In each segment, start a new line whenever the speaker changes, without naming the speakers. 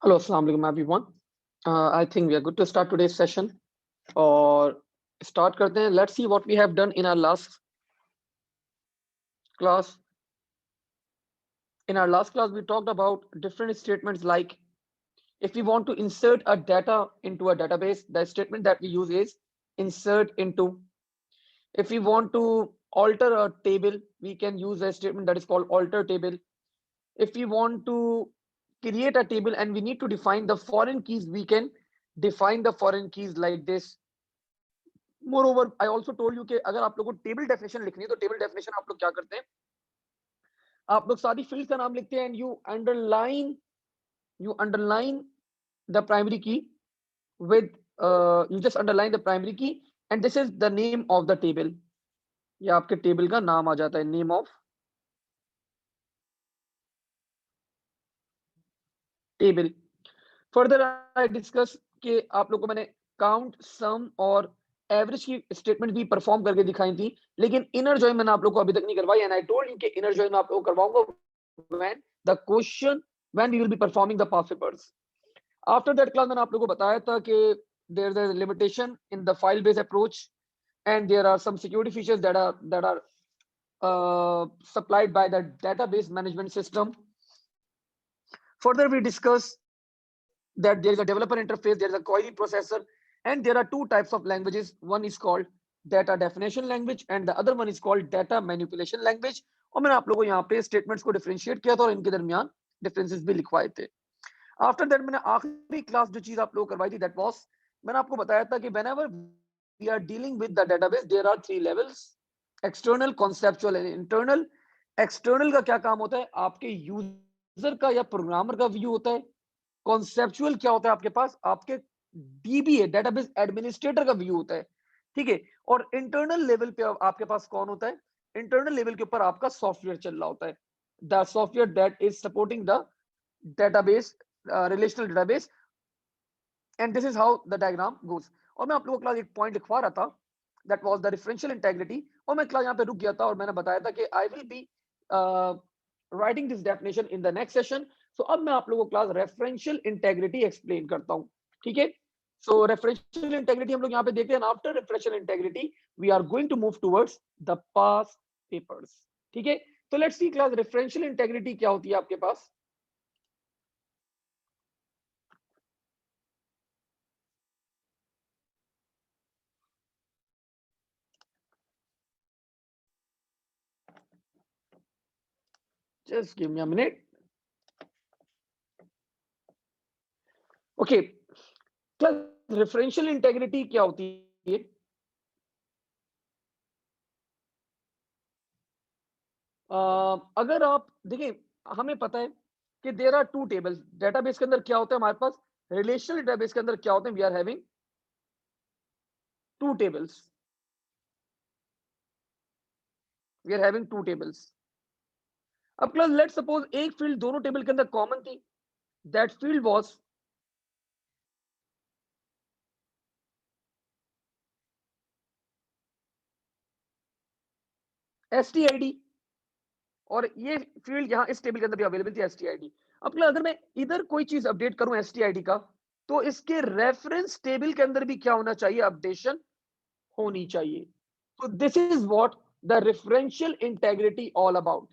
Hello, Assalamu alaikum, everyone. I think we are good to start today's session. और start करते हैं. Let's see what we have done in our last class. In our last class, we talked about different statements like if we want to insert a data into a database, the statement that we use is insert into. If we want to alter a table, we can use a statement that is called alter table. If we want to create a table and we need to define the foreign keys, we can define the foreign keys like this. Moreover, I also told you कि अगर आप लोगों को table definition लिखनी है तो table definition आप लोग क्या करते हैं, आप लोग सारी फील्ड्स का नाम लिखते हैं and you underline the primary की with you just underline the primary key and this is the name of the table. या आपके टेबल का नाम आ जाता है, name of table. Further I discuss कि आप लोगों को मैंने काउंट, सम और एवरेज की स्टेटमेंट भी परफॉर्म करके दिखाई थी, लेकिन इनर जॉइन मैंने आप लोगों को अभी तक नहीं करवाई एंड आई टोल्ड यू कि इनर जॉइन मैं आप लोगों को करवाऊंगा when the question when we will be performing the past papers. After that class मैंने आप लोगों को बताया था कि there is a limitation in the file based approach and there are some security features that are supplied by the database management system. Further, we discuss that there is a developer interface, there is a query processor, and there are two types of languages. One is called data definition language and the other one is called data manipulation language. और मैंने आप लोगों को यहाँ पे statements को differentiate किया था और इनके दरमियान डिफरेंसेस भी लिखवाए थे. आफ्टर दैट मैंने आखिरी क्लास जो चीज आप लोगों को करवाई थी, दैट वाज मैंने आपको बताया था कि whenever we are dealing with the database there are three levels: external, conceptual and internal. External का क्या काम होता है, आपके यूजर का या प्रोग्रामर का व्यू होता है. कॉन्सेप्चुअल क्या होता है, आपके पास आपके डीबीए डेटाबेस एडमिनिस्ट्रेटर का व्यू होता है. ठीक है. और इंटरनल लेवल पे आपके पास कौन होता है, इंटरनल लेवल के ऊपर आपका सॉफ्टवेयर चल रहा होता है, the software that is supporting the database, relational database. And this is how the diagram goes. और मैं आप लोगों को क्लास एक पॉइंट लिखवा रहा था, that was the differential integrity. और मैं क्लास यहाँ पे रुक गया था और मैंने बताया था कि I will be writing this definition in the next session. So अब मैं आप लोगों को क्लास रेफरेंशियल इंटेग्रिटी एक्सप्लेन करता हूँ. ठीक है. सो रेफरेंशियल इंटेग्रिटी हम लोग यहाँ पे देखते हैं. After referential integrity we are going to move towards the past papers. ठीक है. तो let's see class referential integrity क्या होती है आपके पास. Just give me a minute. Okay. Referential integrity क्या होती है. अगर आप देखिए, हमें पता है कि there are two tables. Database के अंदर क्या होता है हमारे पास, रिलेशनल डेटाबेस के अंदर क्या होते हैं, we are having two tables. We are having two tables. अब क्लास लेट सपोज एक फील्ड दोनों टेबल के अंदर कॉमन थी. दैट फील्ड वाज एसटीआईडी और ये फील्ड यहाँ इस टेबल के अंदर भी अवेलेबल थी एसटीआईडी. अब क्लास अगर मैं इधर कोई चीज अपडेट करूं एसटीआईडी का, तो इसके रेफरेंस टेबल के अंदर भी क्या होना चाहिए, अपडेशन होनी चाहिए. तो this is what the referential integrity all about.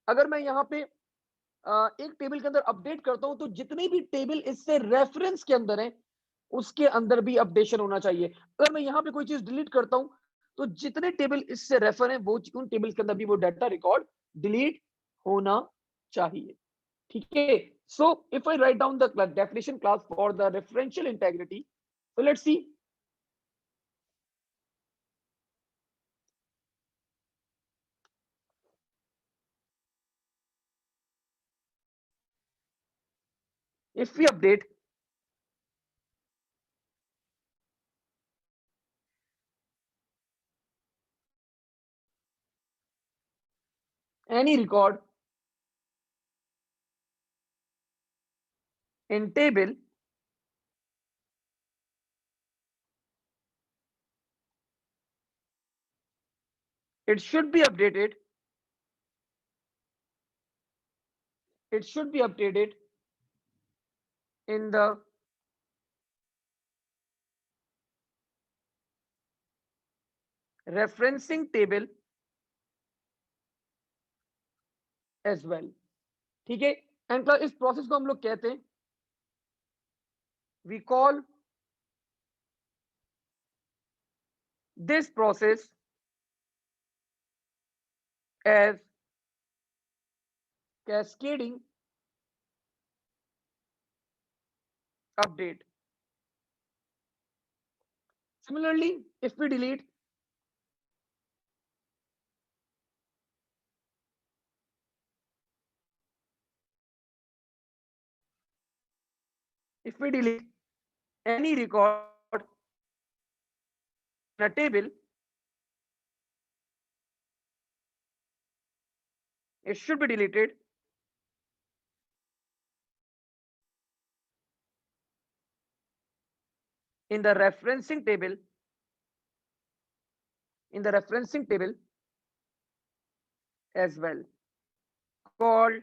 अगर मैं यहाँ पे एक टेबल के अंदर अपडेट करता हूं तो जितने भी टेबल इससे रेफरेंस के अंदर है उसके अंदर भी अपडेशन होना चाहिए. अगर मैं यहाँ पे कोई चीज डिलीट करता हूं तो जितने टेबल इससे रेफर है वो उन टेबल के अंदर भी वो डाटा रिकॉर्ड डिलीट होना चाहिए. ठीक है. So if I write down the definition class for the referential integrity, so let's see. If we update any record in table, it should be updated, it should be updated in the referencing table as well. ठीक है, and class इस process को हम लोग कहते हैं, we call this process as cascading update. Similarly, if we delete any record in a table, it should be deleted in the referencing table as well, called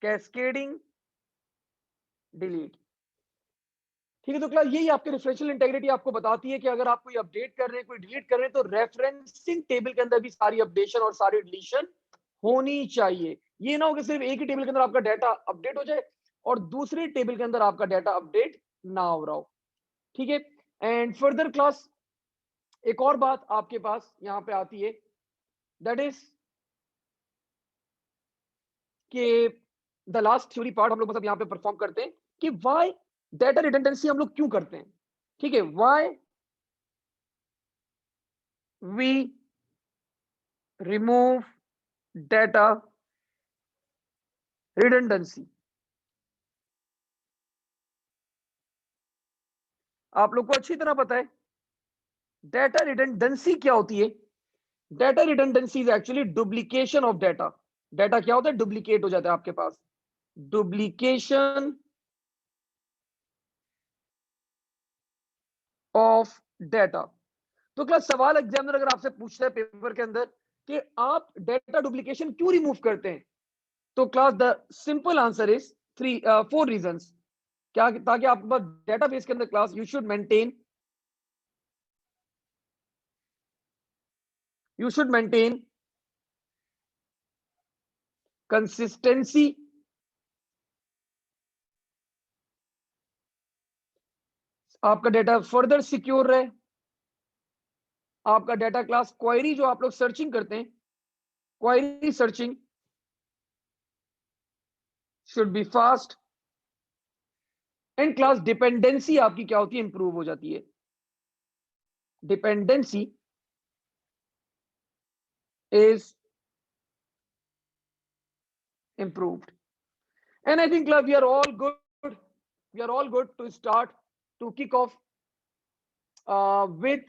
cascading delete. ठीक है, तो class यही आपके रेफरेंशियल इंटेग्रिटी आपको बताती है कि अगर आप कोई अपडेट कर रहे हैं, कोई डिलीट कर रहे हैं, तो रेफरेंसिंग टेबल के अंदर भी सारी अपडेशन और सारी डिलीशन होनी चाहिए। ये ना हो कि सिर्फ एक ही टेबल के अंदर आपका डाटा अपडेट हो जाए और दूसरी टेबल के अंदर आपका डाटा अपडेट ना हो रहा हो। ठीक है, एंड फर्दर क्लास एक और बात आपके पास यहाँ पे आती है, दैट इज कि द लास्ट थ्योरी पार्ट हम लोग मतलब यहाँ पे परफॉर्म करते हैं कि व्हाई डाटा रिडंडेंसी हम लोग क्यों करते हैं। ठीक है, why we remove data redundancy. आप लोग को अच्छी तरह पता है डाटा रिडंडेंसी क्या होती है। Data redundancy is actually duplication of data. Data क्या होता है, डुप्लीकेट हो जाता है आपके पास, डुप्लीकेशन ऑफ डाटा। तो क्लास सवाल एग्जामिनर अगर आपसे पूछता है पेपर के अंदर कि आप डाटा डुप्लीकेशन क्यों रिमूव करते हैं, तो class the simple answer is 4 reasons. क्या, ताकि आपके पास डेटाबेस के अंदर class you should maintain consistency, आपका डाटा फर्दर सिक्योर रहे, आपका डाटा क्लास क्वेरी जो आप लोग सर्चिंग करते हैं, query searching should be fast, and class dependency आपकी क्या होती है, इंप्रूव हो जाती है। Dependency is improved. And I think we are all good. We are all good to start to kick off with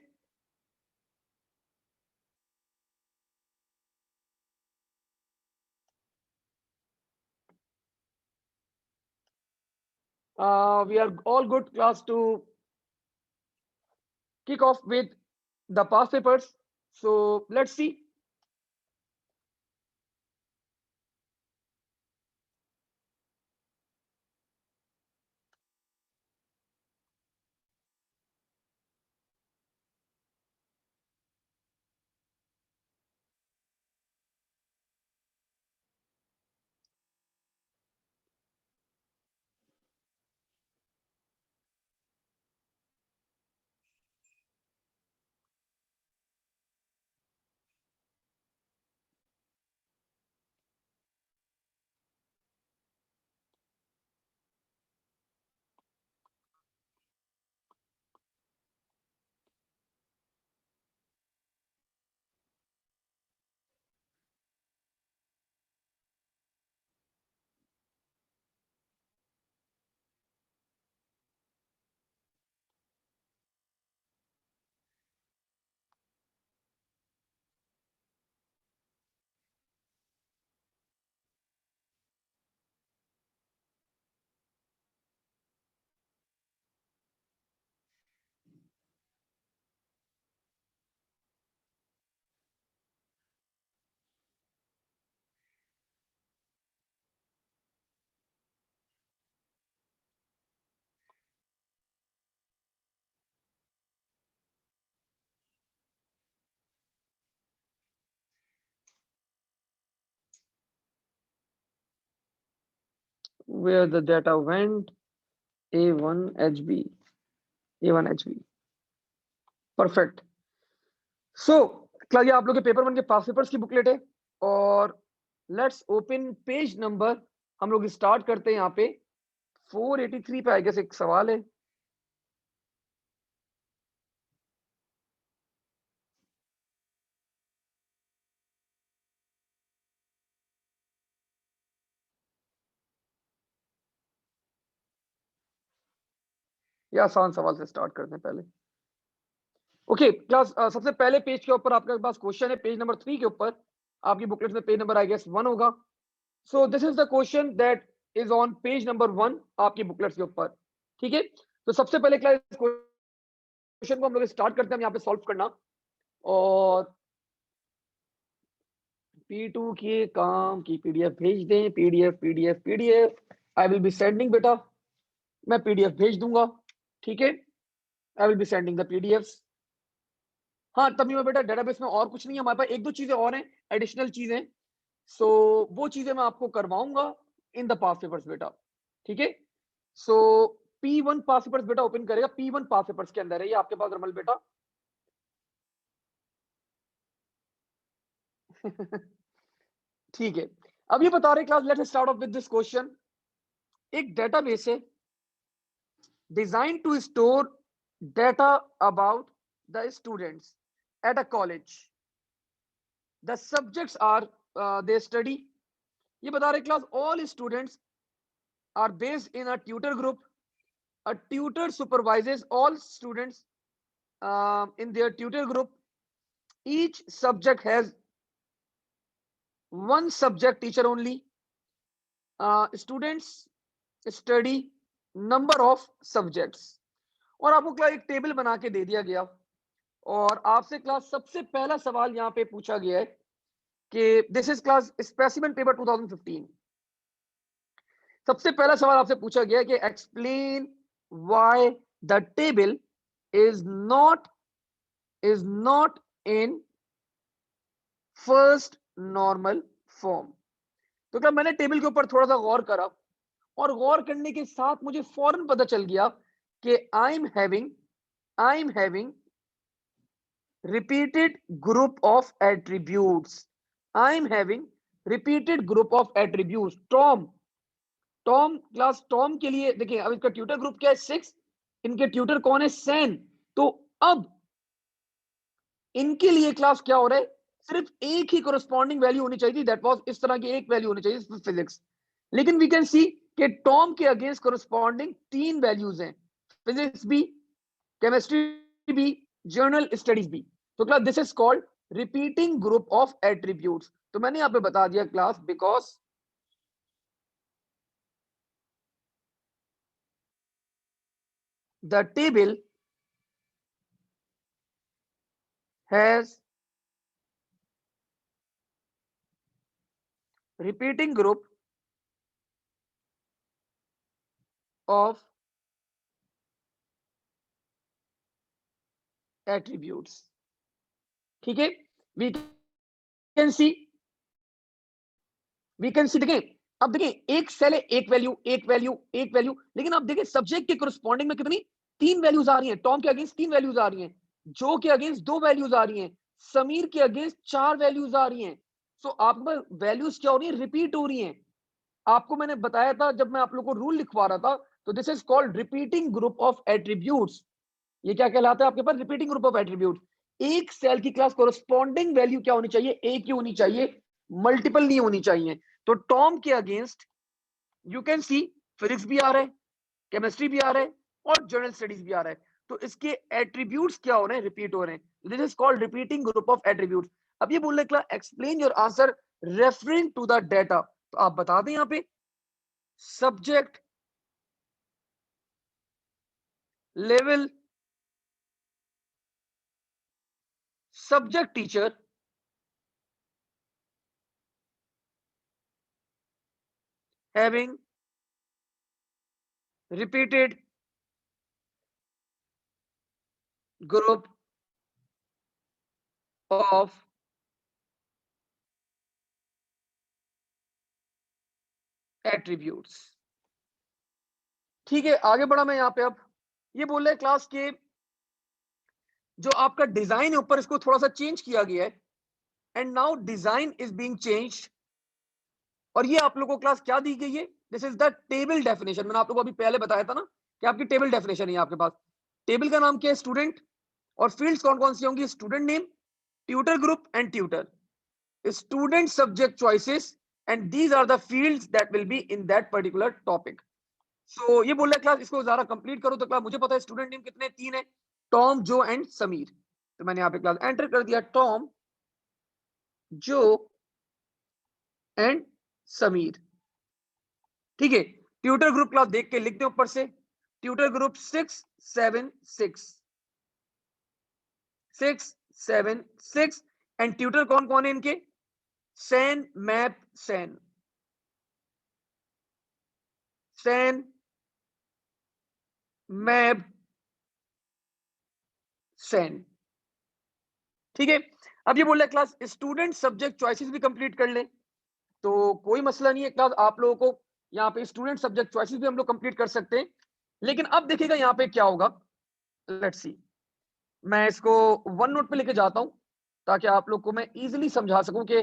we are all good class to kick off with the past papers. So let's see. where the data went, A1HB, A1HB, perfect. So class, ये आप लोग के paper 1 के पास papers की booklet है, और let's open page number, हम लोग स्टार्ट करते हैं यहाँ पे 483 पे। आई गेस एक सवाल है। ये आसान सवाल से स्टार्ट करते हैं पहले। ओके क्लास, सबसे पहले पेज के ऊपर आपके पास क्वेश्चन है, पेज नंबर 3 के ऊपर। आपकी बुकलेट में पेज नंबर आई गेस 1 होगा। So this is the question that is on page number 1 आपकी बुकलेट के ऊपर। ठीक है, तो सबसे पहले क्लास क्वेश्चन को हम लोग स्टार्ट करते हैं यहाँ पे सॉल्व करना। और P2 के काम की पीडीएफ भेज दें, PDF PDF PDF. I will be sending बेटा, मैं पीडीएफ भेज दूंगा। ठीक है, आई will be sending the PDF. हाँ तभी मैं बेटा, डेटाबेस में और कुछ नहीं है हमारे पास, एक दो चीजें और हैं, एडिशनल चीजें। सो वो चीजें मैं आपको करवाऊंगा इन द पास पेपर्स बेटा। ठीक है, सो P1 पास पेपर्स बेटा ओपन करेगा, P1 पास पेपर्स के अंदर है ये आपके पास रमल बेटा। ठीक है, अब ये बता रहे class, let's start off with this question. एक डेटाबेस है design to store data about the students at a college. The subjects are they study. ये बता रहे class, all students are based in a tutor group. A tutor supervises all students in their tutor group. Each subject has one subject teacher only. Students study number of subjects. और आपको class एक table बना के दे दिया गया, और आपसे class सबसे पहला सवाल यहाँ पे पूछा गया है कि this is class specimen paper 2015। सबसे पहला सवाल आपसे पूछा गया है कि explain why the table is not in first normal form. तो क्या मैंने टेबल के ऊपर थोड़ा सा गौर करा, और गौर करने के साथ मुझे फौरन पता चल गया कि I am having repeated group of attributes. I am having repeated group of attributes. Tom class, Tom के लिए देखिए, अब इसका ट्यूटर ग्रुप क्या है 6, इनके ट्यूटर कौन है सैन। तो अब इनके लिए क्लास क्या हो रहा है, सिर्फ एक ही कोरस्पॉन्डिंग वैल्यू होनी चाहिए, दैट वाज इस तरह की एक वैल्यू होनी चाहिए फिजिक्स। लेकिन वी कैन सी कि टॉम के अगेंस्ट कोरस्पॉन्डिंग 3 वैल्यूज हैं, फिजिक्स भी, केमिस्ट्री भी, जर्नल स्टडीज भी। तो class this is called repeating group of attributes. तो मैंने यहां पे बता दिया class, because the table has repeating group of attributes. ठीक है, वी कैन सी देखें, अब देखें एक सेल है, एक वैल्यू एक वैल्यू एक वैल्यू, लेकिन अब देखें सब्जेक्ट के कोरस्पॉन्डिंग में कितनी 3 वैल्यूज आ रही हैं। टॉम के अगेंस्ट 3 वैल्यूज आ रही हैं, जो के अगेंस्ट 2 वैल्यूज आ रही हैं, समीर के अगेंस्ट 4 वैल्यूज आ रही हैं। सो आपको वैल्यूज क्या हो रही है, रिपीट हो रही हैं। आपको मैंने बताया था जब मैं आप लोग को रूल लिखवा रहा था, तो this is called repeating group of attributes. ये क्या कहलाता है आपके पास, रिपीटिंग ग्रुप ऑफ एट्रीब्यूट। एक सेल की क्लास कोरस्पॉन्डिंग वैल्यू क्या होनी चाहिए, एक ही होनी चाहिए, मल्टीपल नहीं होनी चाहिए। तो टॉम के against you can C physics भी आ रहा है, केमिस्ट्री भी आ रहा है, और जनरल स्टडीज भी आ रहा है। तो इसके एट्रीब्यूट्स क्या हो रहे हैं, रिपीट हो रहे हैं। This is called repeating group of attributes. अब ये बोल रहे हैं explain your answer referring to the data. तो आप बता दें यहाँ पे subject level, subject teacher, having repeated group of attributes. ठीक है, आगे बढ़ा मैं यहाँ पे। अब ये बोल रहे क्लास के जो आपका डिजाइन है ऊपर, इसको थोड़ा सा चेंज किया गया है, and now design is being changed. और ये आप लोगों को क्लास क्या दी गई है, this is the table definition. मैंने आप लोगों को अभी पहले बताया था ना कि आपकी टेबल डेफिनेशन है आपके पास। टेबल का नाम क्या है, स्टूडेंट। और फील्ड्स कौन कौन सी होंगी, student name, tutor group and tutor, student subject choices, and these are the fields that will be in that particular topic. So ये बोल रहा है क्लास, इसको जरा कंप्लीट करो। तो क्लास मुझे पता है स्टूडेंट नेम कितने, 3 है, टॉम, जो एंड समीर। तो मैंने यहाँ पे क्लास एंटर कर दिया, टॉम, जो एंड समीर। ठीक है, ट्यूटर ग्रुप क्लास देख के लिखते हैं ऊपर से, ट्यूटर ग्रुप 6 7 6 एंड ट्यूटर कौन कौन है इनके, सैन, मैप, सैन, सैन, मैप, सैन। ठीक है, अब ये बोल रहा है क्लास स्टूडेंट सब्जेक्ट चॉइसेस भी कंप्लीट कर ले, तो कोई मसला नहीं है क्लास, आप लोगों को यहाँ पे स्टूडेंट सब्जेक्ट चॉइसेस भी हम लोग कंप्लीट कर सकते हैं। लेकिन अब देखिएगा यहाँ पे क्या होगा, लेट्स सी। मैं इसको वन नोट पे लेके जाता हूं ताकि आप लोग को मैं इजीली समझा सकूं कि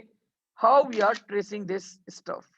how we are tracing this stuff.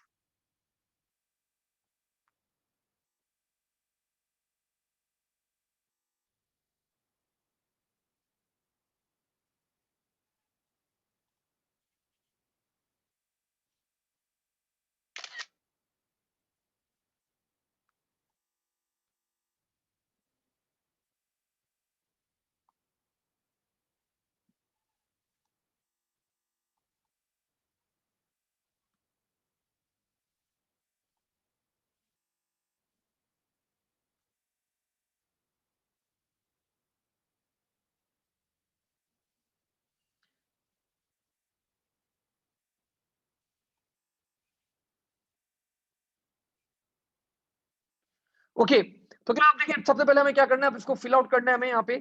Okay, तो क्या आप देखिए, सबसे पहले हमें क्या करना है, इसको फिल आउट करना है हमें यहाँ पे।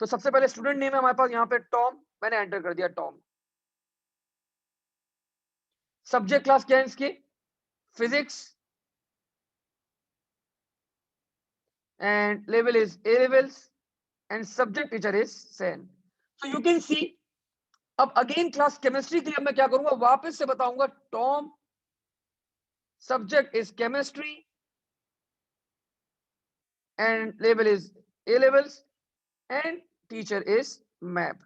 तो सबसे पहले स्टूडेंट नेम है हमारे पास यहाँ पे टॉम, मैंने एंटर कर दिया टॉम। सब्जेक्ट क्लास क्या है इसके, physics, and level is A levels, and subject teacher is सैन। सो यू कैन सी, अब अगेन क्लास केमिस्ट्री के लिए मैं क्या करूंगा, वापस से बताऊंगा, Tom, subject is chemistry, and label is A levels, and teacher is map.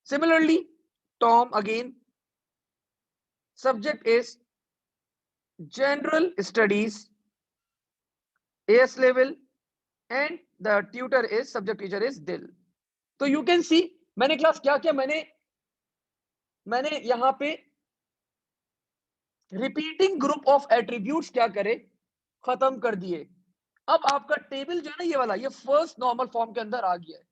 Similarly, Tom again, subject is general studies, AS level, and the tutor is, subject teacher is Dil. तो you can see मैंने class क्या किया, मैंने यहां पे repeating group of attributes क्या करे, खत्म कर दिए। अब आपका टेबल जो है ना, ये वाला, ये फर्स्ट नॉर्मल फॉर्म के अंदर आ गया है।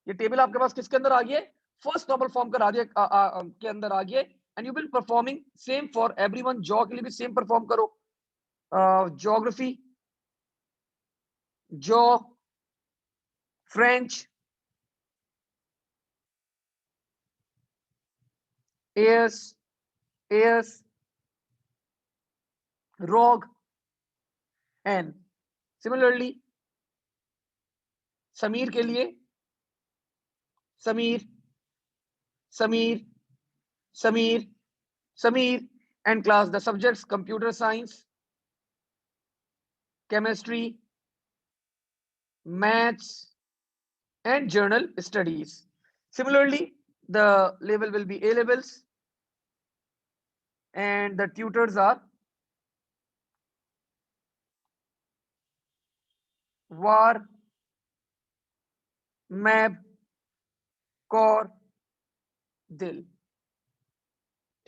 ये टेबल आपके पास किसके अंदर आ गया है, फर्स्ट नॉर्मल फॉर्म कर आ गया, के अंदर आ गया। And you will performing same for everyone. Joe के लिए भी सेम परफॉर्म करो, geography, Joe, French, AS, AS, रॉग, एन। सिमिलरली समीर के लिए, Sameer, Sameer, Sameer, Sameer, and class the subjects computer science, chemistry, maths, and journal studies. Similarly, the level will be A levels, and the tutors are war, map, core, दिल।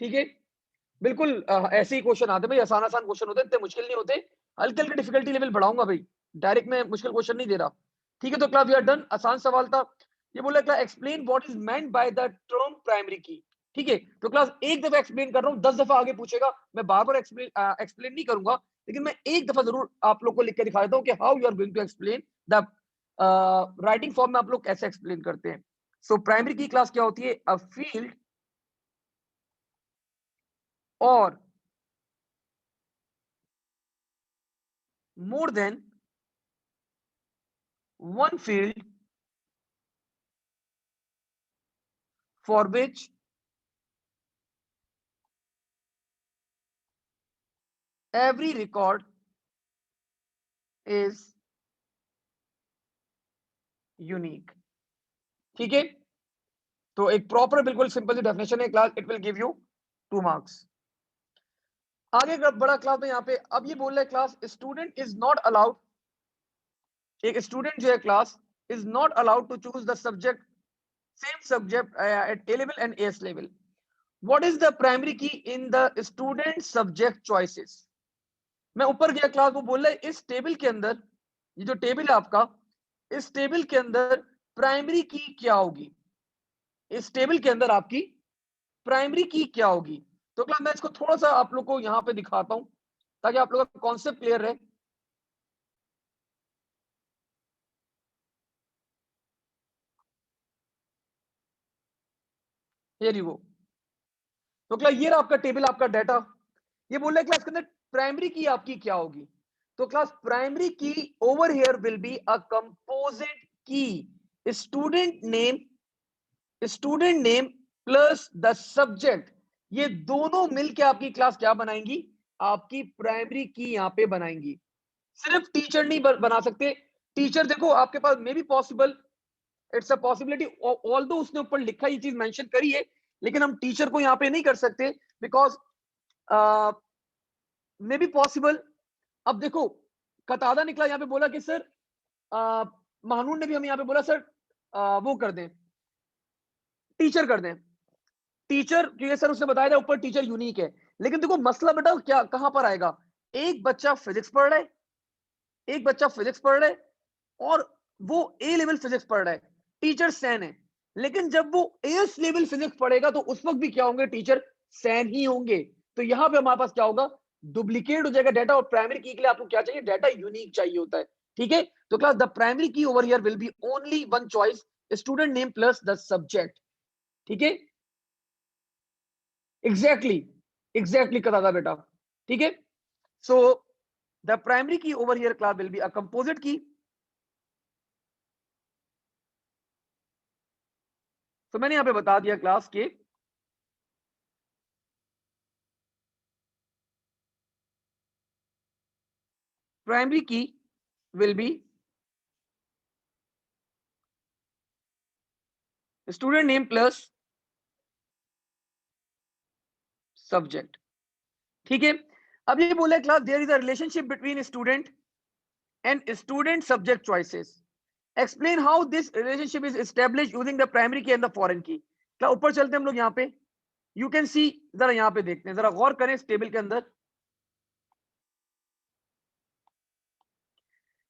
ठीक है, बिल्कुल ऐसे ही question आते भाई, आसान आसान क्वेश्चन होते हैं, इतने मुश्किल नहीं होते। हल्के हल्के डिफिकल्टी लेवल बढ़ाऊंगा भाई, डायरेक्ट में मुश्किल क्वेश्चन नहीं दे रहा। ठीक है, तो क्लास वी आर डन, आसान सवाल था। ये बोला class explain what is meant by the term primary की। ठीक है, तो क्लास एक दफा एक्सप्लेन कर रहा हूँ, 10 दफा आगे पूछेगा, मैं बार बार एक्सप्लेन नहीं करूंगा, लेकिन मैं एक दफा जरूर आप लोग को लिख के दिखा देता हूँ कि how you are going to explain the writing form में आप लोग कैसे एक्सप्लेन करते हैं। सो प्राइमरी की क्लास क्या होती है, अ फील्ड और more than one field for which every record is unique. ठीक है, तो एक प्रॉपर बिल्कुल सिंपल सी डेफिनेशन है class, it will give you 2 marks. आगे का बड़ा क्लास में यहाँ पे अब ये बोल रहा है class student is not allowed, एक स्टूडेंट जो है class is not allowed to choose the subject same subject at A level and S level. What is the primary key in the student subject choices. मैं ऊपर गया class, वो बोल रहा है इस टेबल के अंदर, ये जो टेबल है आपका, इस टेबल के अंदर प्राइमरी की क्या होगी, इस टेबल के अंदर आपकी प्राइमरी की क्या होगी। तो क्लास मैं इसको थोड़ा सा आप लोग को यहाँ पे दिखाता हूं ताकि आप लोगों का कॉन्सेप्ट क्लियर रहे। ये वो, तो क्लास ये रहा आपका टेबल, आपका डाटा। ये बोल रहा है क्लास के अंदर प्राइमरी की आपकी क्या होगी। तो class primary key over here will be a composite key, student name plus the subject, ये दोनों मिलके आपकी क्लास क्या बनाएंगी, आपकी प्राइमरी की यहाँ पे बनाएंगी। सिर्फ टीचर नहीं बना सकते, टीचर देखो आपके पास may be possible, it's a possibility, although उसने ऊपर लिखा ये चीज मेंशन करी है, लेकिन हम टीचर को यहाँ पे नहीं कर सकते बिकॉज मे बी पॉसिबल। अब देखो कतादा निकला यहाँ पे बोला कि सर महानूर ने भी हमें यहाँ पे बोला सर वो कर दें, टीचर कर दें, टीचर क्योंकि सर उसने बताया था ऊपर टीचर यूनिक है। लेकिन देखो मसला बेटा क्या कहां पर आएगा, एक बच्चा फिजिक्स पढ़ रहा है, एक बच्चा फिजिक्स पढ़ रहा है और वो ए लेवल फिजिक्स पढ़ रहा है, टीचर सैन है। लेकिन जब वो एस लेवल फिजिक्स पढ़ेगा तो उस वक्त भी क्या होंगे, टीचर सैन ही होंगे। तो यहां पे हमारे पास क्या होगा, डुप्लीकेट हो जाएगा डाटा, और प्राइमरी की के लिए आपको क्या चाहिए, डाटा यूनिक चाहिए होता है। ठीक है, तो class the primary key over here will B only one choice, student name plus the subject. ठीक है, एग्जैक्टली एग्जैक्टली करा था बेटा। ठीक है, so the primary key over here class will be a composite की। तो मैंने यहां पे बता दिया क्लास के primary key will be student name plus subject. ठीक है, अब ये बोला class there is a relationship between student and student subject choices, explain how this relationship is establish using the primary key and the foreign key. क्या ऊपर चलते हैं हम लोग यहाँ पे, यू कैन सी, जरा यहाँ पे देखते हैं, जरा गौर करें इस टेबल के अंदर।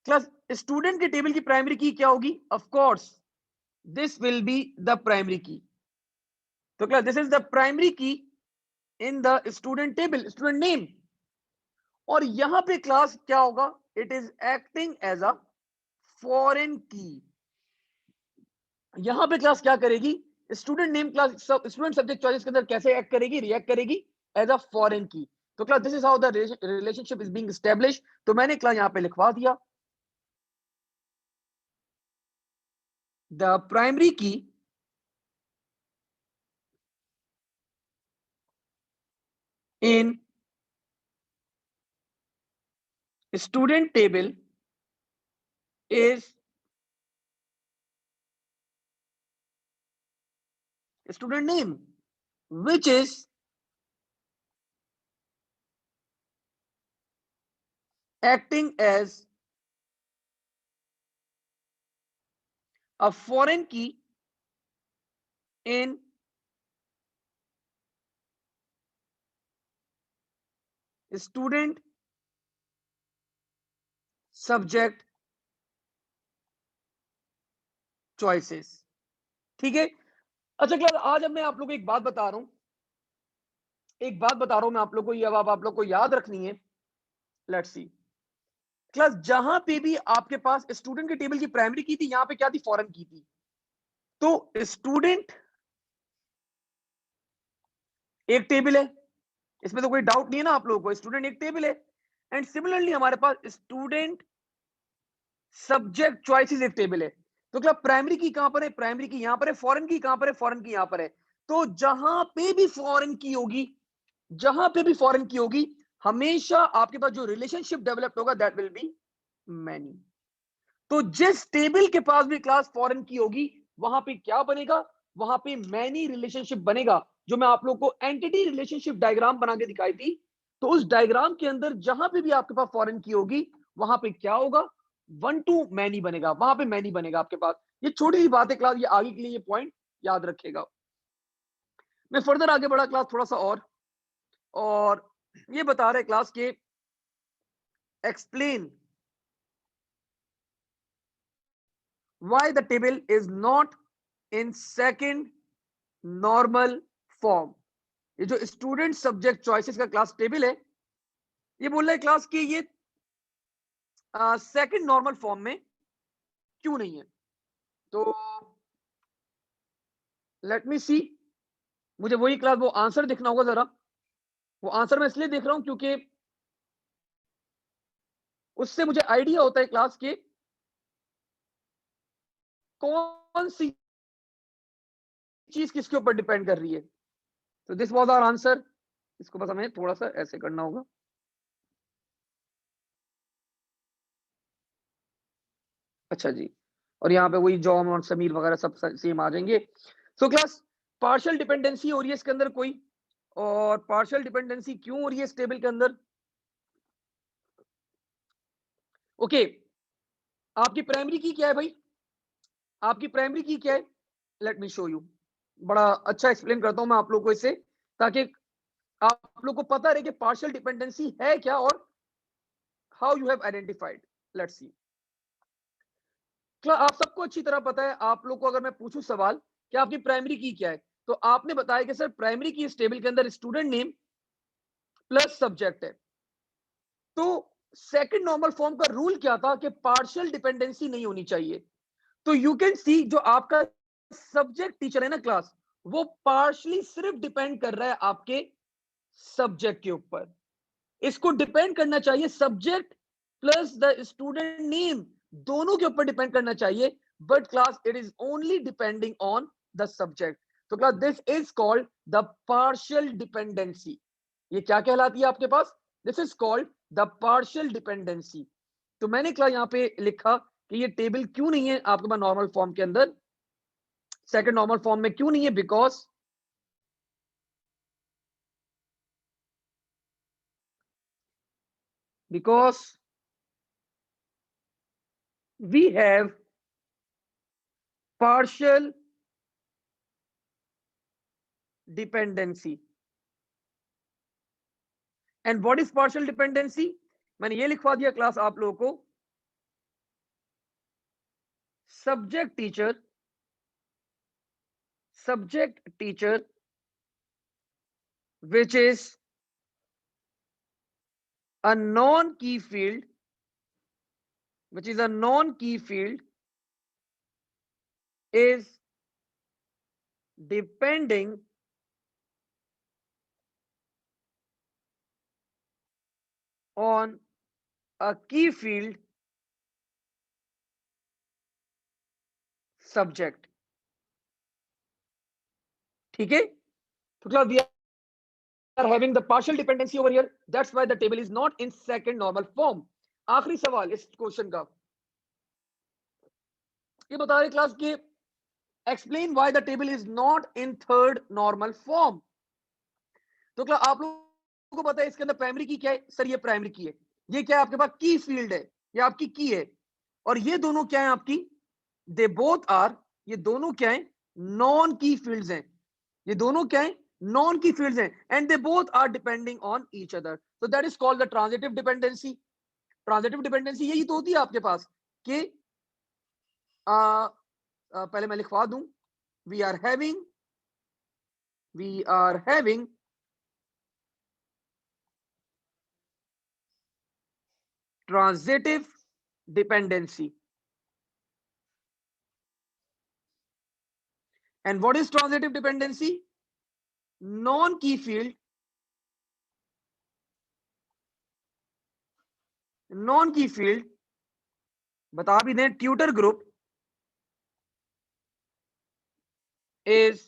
क्लास स्टूडेंट के टेबल की प्राइमरी की क्या होगी, of course this will be the primary key. तो class this is the primary key in the student table, student name. और यहां पे क्लास क्या होगा, it is acting as a foreign key. यहां पे क्लास क्या करेगी, student name class student subject choice के अंदर कैसे एक्ट करेगी, रिएक्ट करेगी एज अ फॉरेन की। तो class this is how the relationship is being establish. तो मैंने क्लास यहां पे लिखवा दिया, द प्राइमरी की in student table is student name, which is acting as a foreign key in student subject choices। ठीक है, अच्छा क्लास आज अब मैं आप लोगों को एक बात बता रहा हूं, एक बात बता रहा हूं मैं आप लोग को, ये अब आप लोग को याद रखनी है। लेट्स सी क्लास, जहां पे भी आपके पास स्टूडेंट के टेबल की प्राइमरी की थी, यहां पे क्या थी, फॉरेन की थी। तो स्टूडेंट एक टेबल है, इसमें तो कोई डाउट नहीं है ना आप लोगों को, स्टूडेंट एक टेबल है। एंड सिमिलरली हमारे पास स्टूडेंट सब्जेक्ट चॉइसेस एक टेबल है। तो क्या प्राइमरी की कहां पर है? प्राइमरी की यहां पर है। फॉरेन की कहां पर है? फॉरेन की यहां पर है। तो जहां पे भी फॉरेन की होगी, जहां पे भी फॉरेन की होगी, हमेशा आपके पास जो रिलेशनशिप डेवलप होगा दैट विल बी मैनी। तो जिस टेबल के पास भी क्लास फॉरेन की होगी, वहां पे क्या बनेगा? वहां पे मैनी रिलेशनशिप बनेगा। जो मैं आप लोग को एंटिटी रिलेशनशिप डायग्राम बना के दिखाई थी, तो उस डायग्राम के अंदर जहां पे भी आपके पास फॉरेन की होगी, वहां पे क्या होगा? 1 to मैनी बनेगा, वहां पे मैनी बनेगा आपके पास। ये छोटी सी बात है क्लास, ये आगे के लिए ये पॉइंट याद रखेगा। मैं फर्दर आगे बढ़ा क्लास थोड़ा सा और ये बता रहे क्लास के explain why the table is not in second normal form। ये जो स्टूडेंट सब्जेक्ट चॉइसेस का क्लास टेबल है, ये बोल रहा है क्लास कि ये सेकंड नॉर्मल फॉर्म में क्यों नहीं है। तो लेट मी सी, मुझे वही क्लास वो आंसर देखना होगा जरा। वो आंसर मैं इसलिए देख रहा हूं क्योंकि उससे मुझे आइडिया होता है क्लास के कौन सी चीज किसके ऊपर डिपेंड कर रही है। तो दिस वाज आवर आंसर। इसको बस हमें थोड़ा सा ऐसे करना होगा। अच्छा जी, और यहाँ पे वही जॉन और समीर वगैरह सब सेम आ जाएंगे। सो क्लास पार्शियल डिपेंडेंसी हो रही है इसके अंदर कोई, और पार्शियल डिपेंडेंसी क्यों हो रही है इस टेबल के अंदर? ओके, आपकी प्राइमरी की क्या है भाई? आपकी प्राइमरी की क्या है? Let me show you. बड़ा अच्छा एक्सप्लेन करता हूं मैं आप लोग को इसे, ताकि आप लोग को पता रहे कि पार्शियल डिपेंडेंसी है क्या और how you have identified. Let's see. आप सबको अच्छी तरह पता है, आप लोग को अगर मैं पूछूं सवाल कि आपकी प्राइमरी की क्या है, तो आपने बताया कि सर प्राइमरी की इस टेबल के अंदर स्टूडेंट नेम प्लस सब्जेक्ट है। तो सेकंड नॉर्मल फॉर्म का रूल क्या था कि पार्शियल डिपेंडेंसी नहीं होनी चाहिए। तो यू कैन सी जो आपका सब्जेक्ट टीचर है ना क्लास, वो पार्शली सिर्फ डिपेंड कर रहा है आपके सब्जेक्ट के ऊपर। इसको डिपेंड करना चाहिए subject plus the student name, दोनों के ऊपर डिपेंड करना चाहिए। But class it is only depending on the subject. तो class this is called the partial dependency. ये क्या कहलाती है आपके पास? This is called the partial dependency. तो मैंने क्लास यहाँ पे लिखा कि ये टेबल क्यों नहीं है आपके पास नॉर्मल फॉर्म के अंदर, सेकंड नॉर्मल फॉर्म में क्यों नहीं है? Because we have partial dependency। and what is partial dependency? मैंने ये लिखवा दिया क्लास आप लोगों को, subject teacher which is a non-key field, is depending on a key field subject। ठीक है, तो class we are having the partial dependency over here, that's why the table is not in second normal form. आखिरी सवाल इस question का, ये बता रहे क्लास के explain why the table is not in third normal form. तो class आप लोगों को पता है इसके अंदर प्राइमरी की क्या है? सर ये प्राइमरी की है। ये क्या है? आपके पास की फील्ड है, ये आपकी की है। और ये दोनों क्या है आपकी? दे बोथ आर, ये दोनों क्या है? नॉन की फील्ड्स हैं। ये दोनों क्या है? नॉन की फील्ड्स हैं, and they both are depending on each other. So that is called the transitive dependency. Transitive dependency यही तो होती है आपके पास कि पहले मैं लिखवा दूं, we are having transitive dependency। And what is transitive dependency? Non-key field बता भी दें, tutor group is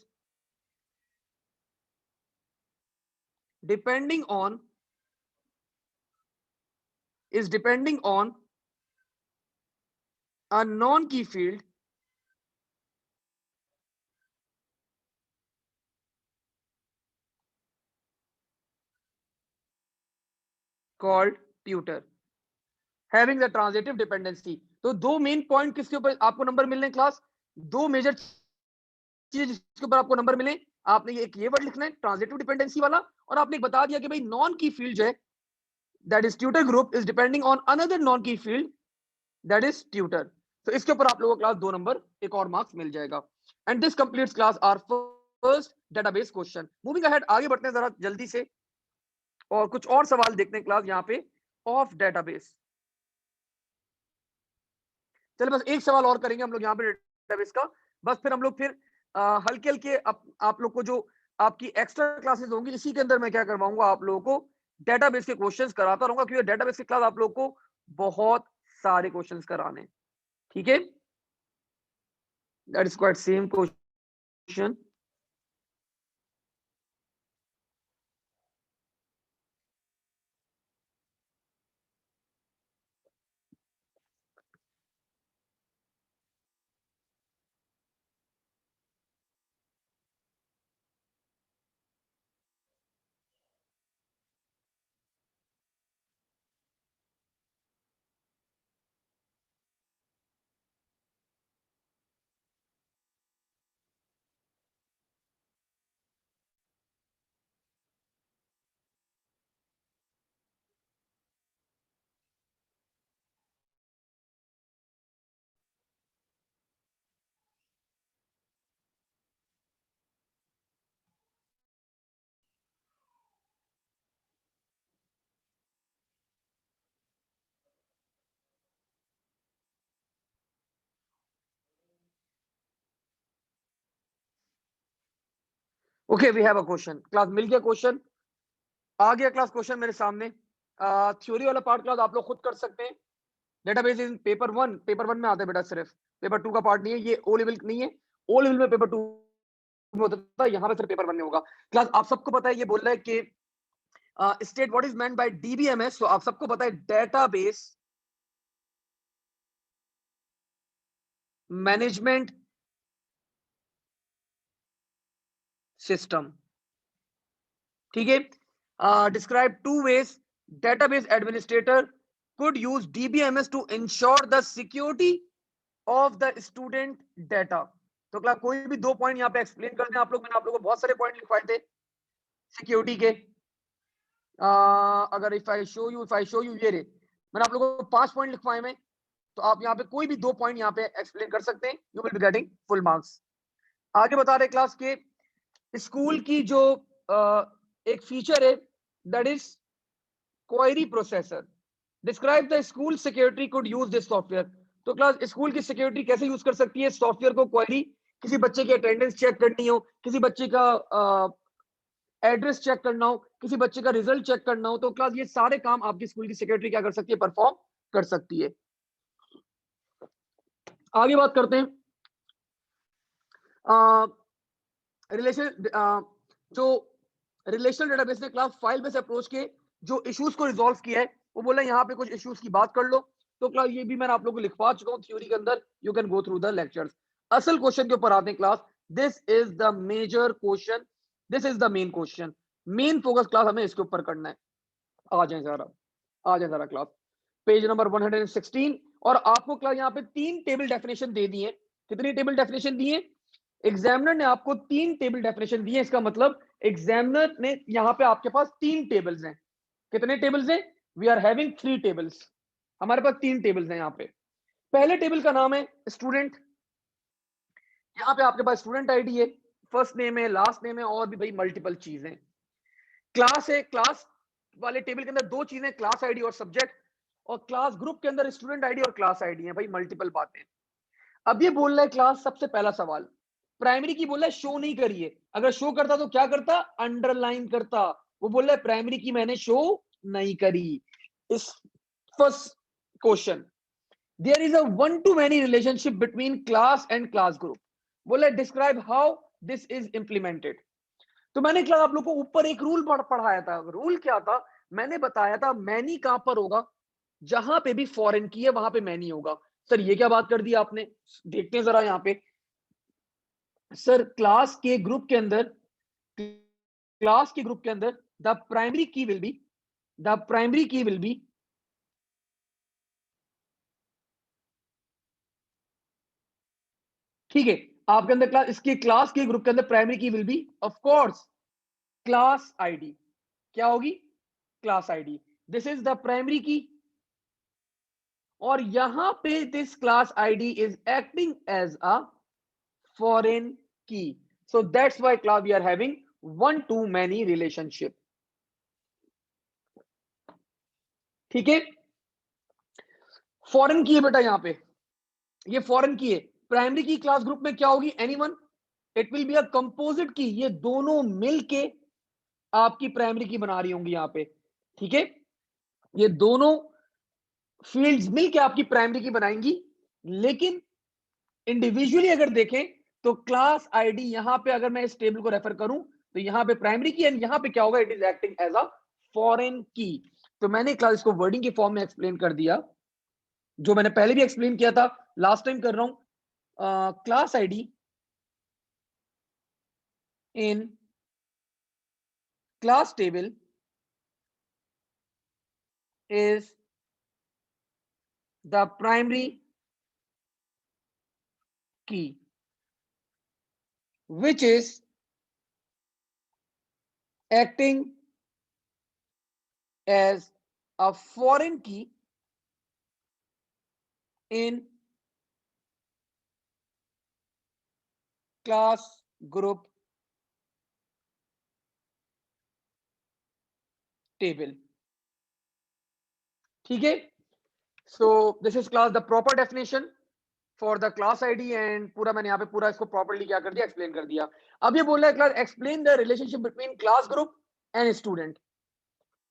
depending on a non-key field called tutor having the transitive dependency। तो दो मेन पॉइंट किसके ऊपर आपको नंबर मिलने क्लास, दो मेजर चीज जिसके ऊपर आपको नंबर मिले, आपने एक ये वर्ड लिखना है ट्रांजिटिव डिपेंडेंसी वाला, और आपने बता दिया कि भाई नॉन की फील्ड जो है that is tutor group is depending on another non की फील्ड दैट इज ट्यूटर। तो इसके ऊपर आप लोगों को क्लास 2 नंबर एक और मार्क्स मिल जाएगा। And this completes class our first database question. Moving ahead, आगे बढ़ते हैं जरा जल्दी से और कुछ और सवाल देखते हैं क्लास यहाँ पे ऑफ डेटाबेस। चलो बस एक सवाल और करेंगे हम लोग यहाँ पे डेटाबेस का, बस फिर हम लोग फिर हल्के हल्के आप लोग को जो आपकी एक्स्ट्रा क्लासेस होंगी इसी के अंदर मैं क्या करवाऊंगा, आप लोगों को डेटाबेस के क्वेश्चंस कराता रहूंगा, क्योंकि डेटाबेस की क्लास आप लोग को बहुत सारे क्वेश्चंस कराने हैं। ठीक है, that is quite same question. Okay, we have a question class, मिल गया क्वेश्चन, आ गया क्लास क्वेश्चन मेरे सामने। थ्योरी वाला पार्ट क्लास आप लोग खुद कर सकते हैं। डेटाबेस इन पेपर 1 में आता है बेटा, सिर्फ पेपर 2 का पार्ट नहीं है, ये ओ लेवल नहीं है। ओ लेवल में पेपर 2 में होता था, यहाँ पे सिर्फ पेपर 1 में होगा। क्लास आप सबको पता है, ये बोल रहा है कि state what is meant by DBMS. तो आप सबको पता है डेटाबेस मैनेजमेंट सिस्टम। ठीक है, describe 2 ways database administrator could use DBMS to ensure the security of the student data। तो क्लास कोई भी 2 पॉइंट यहाँ पे एक्सप्लेन कर दें आप लोग। मैंने आप लोगों को बहुत सारे पॉइंट लिखवाए थे सिक्योरिटी के। अगर इफ आई शो यू ये रे, मैंने आप लोगों को 5 पॉइंट लिखवाए में, तो आप यहाँ पे कोई भी 2 पॉइंट यहाँ पे एक्सप्लेन कर सकते हैं, you will be getting full marks. आगे बता रहे क्लास के स्कूल की जो एक फीचर है that is query processor. Describe the school security could use this software. तो क्लास स्कूल की सिक्योरिटी कैसे यूज कर सकती है सॉफ्टवेयर को, क्वेरी, किसी बच्चे की अटेंडेंस चेक करनी हो, किसी बच्चे का एड्रेस चेक करना हो, किसी बच्चे का रिजल्ट चेक करना हो, तो क्लास ये सारे काम आपकी स्कूल की सिक्योरिटी क्या कर सकती है, परफॉर्म कर सकती है। आगे बात करते हैं रिलेशन जो रिलेशनल डेटाबेस ने क्लास फाइल बेस्ड अप्रोच के जो इश्यूज को रिजॉल्व किया है, वो बोला यहाँ पे कुछ इश्यूज की बात कर लो। तो क्लास ये भी मैंने आप लोगों को लिखवा चुका हूँ थ्योरी के अंदर, you can go through the lectures. असल क्वेश्चन के ऊपर आते हैं class, this is the major question, this is the main question, main focus class हमें इसके ऊपर करना है। आ जाए जरा क्लास पेज नंबर 116। और आपको क्लास यहाँ पे 3 टेबल डेफिनेशन दे दी है। कितनी टेबल डेफिनेशन दी है, एग्जामिनर ने आपको 3 टेबल डेफिनेशन दी है। इसका मतलब एग्जामिनर ने यहाँ पे आपके पास 3 टेबल्स हैं। कितने टेबल्स हैं, वी आर हैविंग 3 टेबल्स, हमारे पास 3 टेबल्स हैं यहाँ पे। पहले टेबल का नाम है स्टूडेंट, यहाँ पे आपके पास स्टूडेंट आईडी है, फर्स्ट नेम है, लास्ट नेम है, और भी भाई मल्टीपल चीजें। क्लास है, क्लास वाले टेबल के अंदर 2 चीजें, क्लास आईडी और सब्जेक्ट, और क्लास ग्रुप के अंदर स्टूडेंट आईडी और क्लास आईडी है, भाई मल्टीपल बातें। अब ये बोल रहा है क्लास, सबसे पहला सवाल प्राइमरी की बोल रहा है शो नहीं करिए, अगर शो करता तो क्या करता, अंडरलाइन करता। वो बोल रहा है प्राइमरी की मैंने शो नहीं करी। इस first question there is a one to many relationship between class and class group. बोले describe how this is implemented. तो मैंने क्लास आप लोग को ऊपर एक रूल पढ़ाया था। रूल क्या था? मैंने बताया था मैनी कहां पर होगा? जहां पे भी फॉरेन की है वहां पे मैनी होगा। सर ये क्या बात कर दी आपने? देखते हैं जरा यहाँ पे। सर क्लास के ग्रुप के अंदर the primary key will B ठीक है। आपके अंदर क्लास के ग्रुप के अंदर primary key will be of course class ID. क्या होगी? Class ID. This is the primary key. और यहां पे this class ID is acting as a foreign key. So that's why class we are having one to many relationship. ठीक है। Foreign की है बेटा, यहां पे ये फॉरेन की है। प्राइमरी की क्लास ग्रुप में क्या होगी? Anyone. It will be a composite की। ये दोनों मिलके आपकी प्राइमरी की बना रही होंगी यहां पे। ठीक है। ये दोनों फील्ड्स मिलके आपकी प्राइमरी की बनाएंगी। लेकिन इंडिविजुअली अगर देखें तो क्लास आईडी यहां पे अगर मैं इस टेबल को रेफर करूं तो यहां पे प्राइमरी की एंड यहां पे क्या होगा? It is acting as a foreign key. तो मैंने क्लास इसको वर्डिंग के फॉर्म में एक्सप्लेन कर दिया, जो मैंने पहले भी एक्सप्लेन किया था, लास्ट टाइम कर रहा हूं। Class ID in class table is the primary key, which is acting as a foreign key in class group table. ठीक है। So this is class the proper definition for the class ID and पूरा मैंने यहाँ पे पूरा इसको properly क्या कर दिया? एक्सप्लेन कर दिया। अब ये बोल रहा है class explain the relationship between class group and student.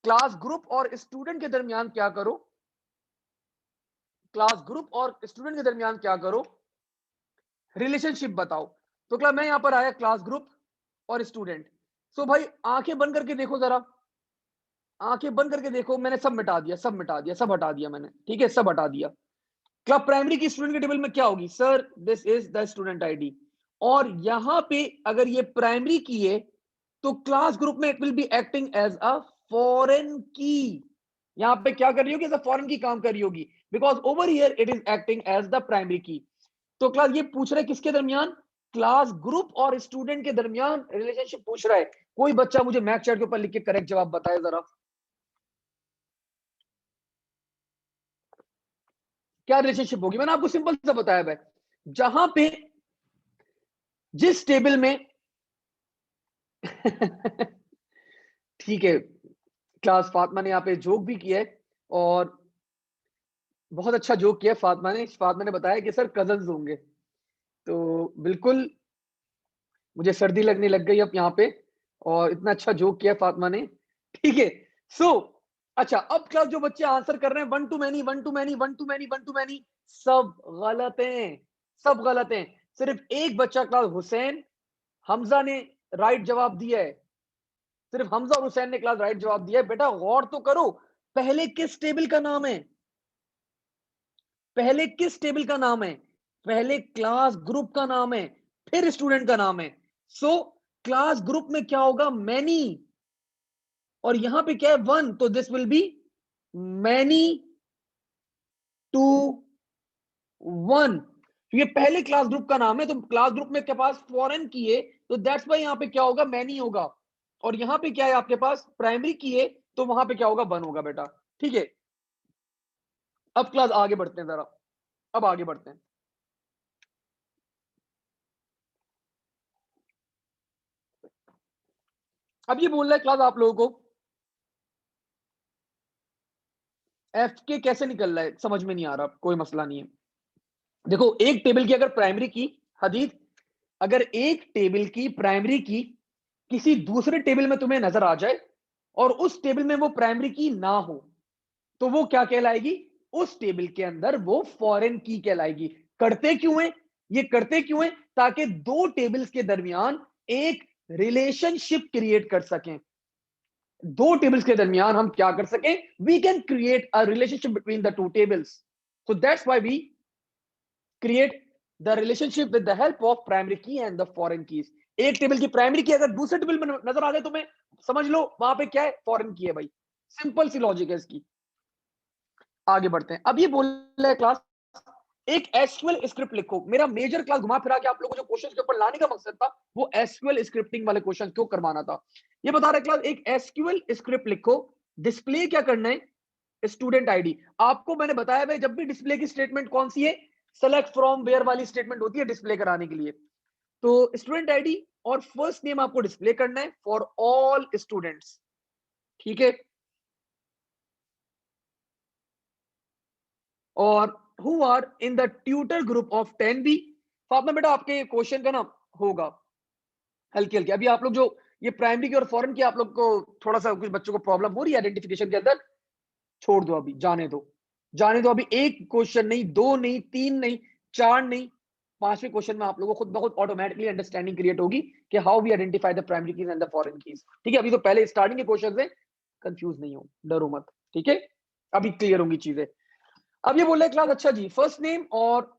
Class group और स्टूडेंट के दरमियान क्या करो? क्लास ग्रुप और स्टूडेंट के दरमियान क्या करो? रिलेशनशिप बताओ। तो क्लास मैं यहां पर आया क्लास ग्रुप और स्टूडेंट। सो भाई आंखें बंद करके देखो जरा, आंखें बंद करके देखो। मैंने सब मिटा दिया, सब मिटा दिया, सब हटा दिया मैंने। ठीक है, सब हटा दिया। क्लब प्राइमरी की स्टूडेंट के टेबल में क्या होगी? Sir this is the student ID. और यहां पे अगर ये प्राइमरी की है तो क्लास ग्रुप में it will be acting as a foreign key. यहां पे क्या कर रही होगी? एज अ फॉरेन की काम कर रही होगी, because over here it is acting as the primary key. तो क्लास ये पूछ रहा है किसके दरमियान? क्लास ग्रुप और स्टूडेंट के दरमियान रिलेशनशिप पूछ रहा है। कोई बच्चा मुझे मैथ चैट के ऊपर लिख के करेक्ट जवाब बताए जरा, क्या रिलेशनशिप होगी? मैंने आपको सिंपल सा बताया भाई, जहां पे जिस टेबल में ठीक है। क्लास फातिमा ने यहाँ पे जोक भी किया है और बहुत अच्छा जोक किया फातिमा ने बताया कि सर कजन्स होंगे। तो बिल्कुल मुझे सर्दी लगने लग गई अब यहाँ पे, और इतना अच्छा जोक किया फातिमा ने। ठीक है। सो अच्छा, अब क्लास जो बच्चे आंसर कर रहे हैं one to many, one to many, one to many, one to many, सब गलत हैं, सब गलत हैं। सिर्फ एक बच्चा क्लास हुसैन हमजा ने राइट जवाब दिया है। सिर्फ हमजा और हुसैन ने क्लास राइट जवाब दिया है। बेटा गौर तो करो, पहले किस टेबल का नाम है? पहले किस टेबल का नाम है? पहले क्लास ग्रुप का नाम है, फिर स्टूडेंट का नाम है। सो क्लास ग्रुप में क्या होगा? मैनी। और यहां पे क्या है? वन। तो this will be many to one. ये पहले क्लास ग्रुप का नाम है, तो क्लास ग्रुप में के पास फॉरेन की है, तो दैट्स वाई यहां पे क्या होगा? मैनी होगा। और यहां पे क्या है आपके पास? प्राइमरी की है, तो वहां पे क्या होगा? वन होगा बेटा। ठीक है। अब क्लास आगे बढ़ते हैं जरा, अब आगे बढ़ते हैं। अब ये बोल रहा है क्लास आप लोगों को एफ के कैसे निकल रहा है समझ में नहीं आ रहा, कोई मसला नहीं है। देखो एक टेबल की अगर प्राइमरी की, हदीद, अगर एक टेबल की प्राइमरी की किसी दूसरे टेबल में तुम्हें नजर आ जाए और उस टेबल में वो प्राइमरी की ना हो, तो वो क्या कहलाएगी? उस टेबल के अंदर वो फॉरेन की कहलाएगी। करते क्यों है ये? करते क्यों है? ताकि दो टेबल्स के दरमियान एक रिलेशनशिप क्रिएट कर सकें। दो टेबल्स के दरमियान हम क्या कर सकें? We can create a relationship between the two tables. So that's why we create the relationship with the help of primary key and the foreign keys. एक टेबल की प्राइमरी की अगर दूसरे टेबल में नजर आ जाए तो मैं समझ लो वहां पे क्या है? फॉरेन की है भाई। सिंपल सी लॉजिक है इसकी। आगे बढ़ते हैं। अब ये बोल रहा है क्लास एक एसक्यूएल स्क्रिप्ट लिखो। मेरा मेजर क्लास घुमा फिरा के आप लोगों को जो क्वेश्चन के ऊपर लाने का मकसद था वो एसक्यूएल स्क्रिप्टिंग वाले क्वेश्चन क्यों करवाना था। ये बता रहा है क्लास एक एसक्यूएल स्क्रिप्ट लिखो। डिस्प्ले क्या करना है? Student ID. आपको मैंने बताया भाई जब भी डिस्प्ले की स्टेटमेंट कौन सी है? सेलेक्ट फ्रॉम वेयर वाली स्टेटमेंट होती है डिस्प्ले कराने के लिए। तो स्टूडेंट आईडी और फर्स्ट नेम आपको डिस्प्ले करना है फॉर ऑल स्टूडेंट्स। ठीक है। और who are in the tutor group of 10B। Fatima बेटा आपके क्वेश्चन का ना होगा हल्की हल्की। अभी आप लोग जो ये प्राइमरी की और फॉरेन की आप लोग को थोड़ा सा कुछ बच्चों को प्रॉब्लम हो रही है आइडेंटिफिकेशन के अंदर, छोड़ दो अभी, जाने दो। जाने दो अभी। एक क्वेश्चन नहीं, दो नहीं, तीन नहीं, चार नहीं, पांचवें क्वेश्चन में आप लोगों को खुद ब खुद ऑटोमेटिकली अंडरस्टैंडिंग क्रिएट होगी कि how we identify the primary keys and the foreign keys. ठीक है। अभी तो पहले स्टार्टिंग के क्वेश्चन है, कंफ्यूज नहीं हो, डरो मत। ठीक है। अभी क्लियर होंगी चीजें। अब ये बोल रहे क्लास अच्छा जी फर्स्ट नेम और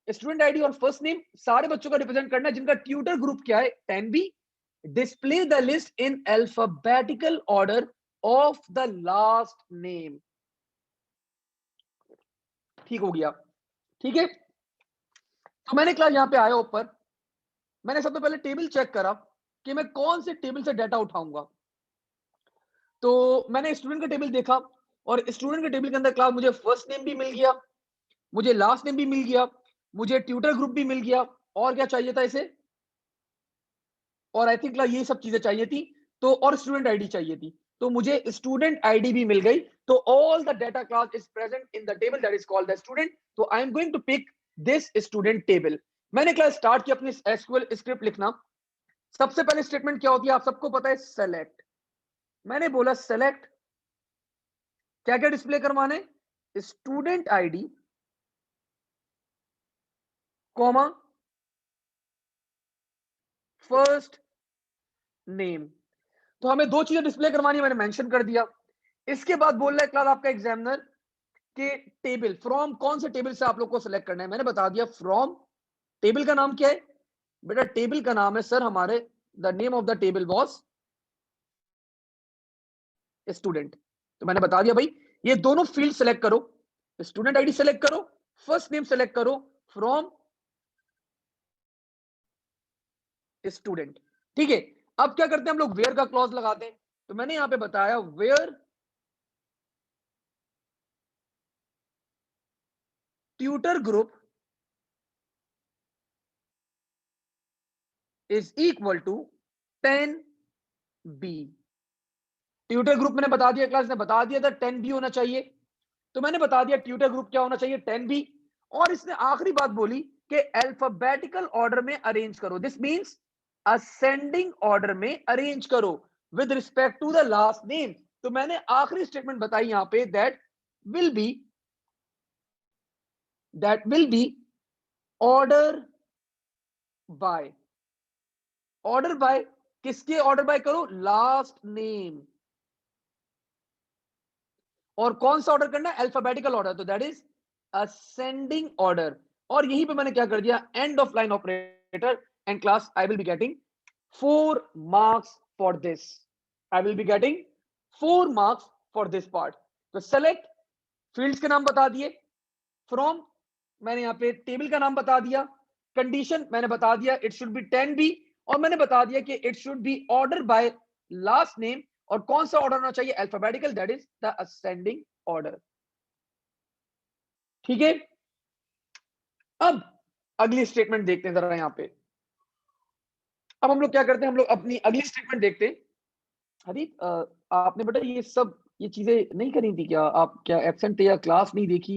स्टूडेंट आईडी और फर्स्ट नेम सारे बच्चों का रिप्रेजेंट करना है जिनका ट्यूटर ग्रुप क्या है? 10B। Display the list in alphabetical order of the last name. ठीक हो गया। ठीक है। तो मैंने क्लास यहां पे आया ऊपर, मैंने सबसे पहले टेबल चेक करा कि मैं कौन से टेबल से डाटा उठाऊंगा। तो मैंने स्टूडेंट का टेबल देखा और स्टूडेंट के टेबल के अंदर क्लास मुझे फर्स्ट नेम भी मिल गया, मुझे लास्ट नेम भी मिल गया, मुझे ट्यूटर ग्रुप भी मिल गया, और क्या चाहिए था इसे? और आई थिंक ये सब चीजें चाहिए थी। तो और स्टूडेंट आईडी चाहिए थी, तो मुझे स्टूडेंट आईडी भी मिल गई। तो all the data class is present in the table that is called the student. तो I am going to pick this student table. मैंने क्लास स्टार्ट किया अपनी एसक्यूएल स्क्रिप्ट लिखना। सबसे पहले स्टेटमेंट क्या होती है आप सबको पता है? सेलेक्ट। मैंने बोला सेलेक्ट, क्या क्या डिस्प्ले करवाने? Student ID comma first name. तो हमें दो चीजें डिस्प्ले करवानी है, मैंने मेंशन कर दिया। इसके बाद बोल रहा है क्लास आपका एग्जामिनर के टेबल फ्रॉम कौन से टेबल से आप लोग को सिलेक्ट करना है। मैंने बता दिया फ्रॉम। टेबल का नाम क्या है बेटा? टेबल का नाम है सर हमारे, the name of the table was student. तो मैंने बता दिया भाई ये दोनों फील्ड सेलेक्ट करो, स्टूडेंट आईडी सेलेक्ट करो, फर्स्ट नेम सेलेक्ट करो फ्रॉम स्टूडेंट। ठीक है। अब क्या करते हैं हम लोग? वेयर का क्लॉज लगाते हैं। तो मैंने यहां पे बताया where tutor group is equal to 10B। Tutor group मैंने बता दिया, क्लास ने बता दिया था 10B होना चाहिए। तो मैंने बता दिया ट्यूटर ग्रुप क्या होना चाहिए? 10B। और इसने आखिरी बात बोली कि अल्फाबेटिकल ऑर्डर में अरेंज करो। दिस मींस असेंडिंग ऑर्डर में अरेंज करो with respect to the last name. तो मैंने आखिरी स्टेटमेंट बताई यहां पे will be that will be order by. Order by किसके ऑर्डर बाय करो? Last name. और कौन सा ऑर्डर करना है? Alphabetical order. तो दैट इज असेंडिंग ऑर्डर। और यहीं पे मैंने क्या कर दिया? End of line operator. And class I will be getting 4 marks for this. I will be getting 4 marks for this part. तो सेलेक्ट, फील्ड्स के नाम बता दिए, फ्रॉम मैंने यहां पे टेबल का नाम बता दिया, कंडीशन मैंने बता दिया इट शुड बी 10B, और मैंने बता दिया कि it should be order by last name. और कौन सा ऑर्डर होना चाहिए? Alphabetical, that is the ascending order. ठीक है। अब अगली स्टेटमेंट देखते हैं जरा यहां पे। अब हम लोग क्या करते हैं? हम लोग अपनी अगली स्टेटमेंट देखते हैं। हदीप आपने बेटा ये चीजें नहीं करी थी क्या? आप क्या एब्सेंट थे या क्लास नहीं देखी?